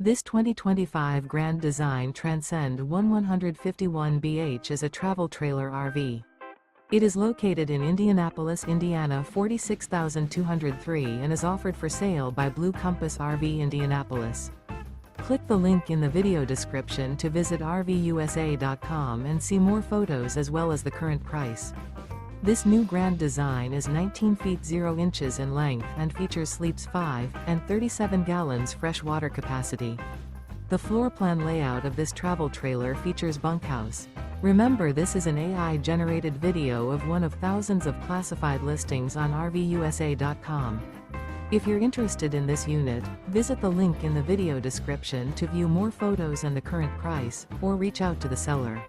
This 2025 Grand Design Transcend One 151BH is a travel trailer RV. It is located in Indianapolis, Indiana 46203 and is offered for sale by Blue Compass RV Indianapolis. Click the link in the video description to visit RVUSA.com and see more photos as well as the current price. This new Grand Design is 19 feet 0 inches in length and features sleeps 5 and 37 gallons fresh water capacity. The floor plan layout of this travel trailer features bunkhouse. Remember, this is an AI-generated video of one of thousands of classified listings on RVUSA.com. If you're interested in this unit, visit the link in the video description to view more photos and the current price, or reach out to the seller.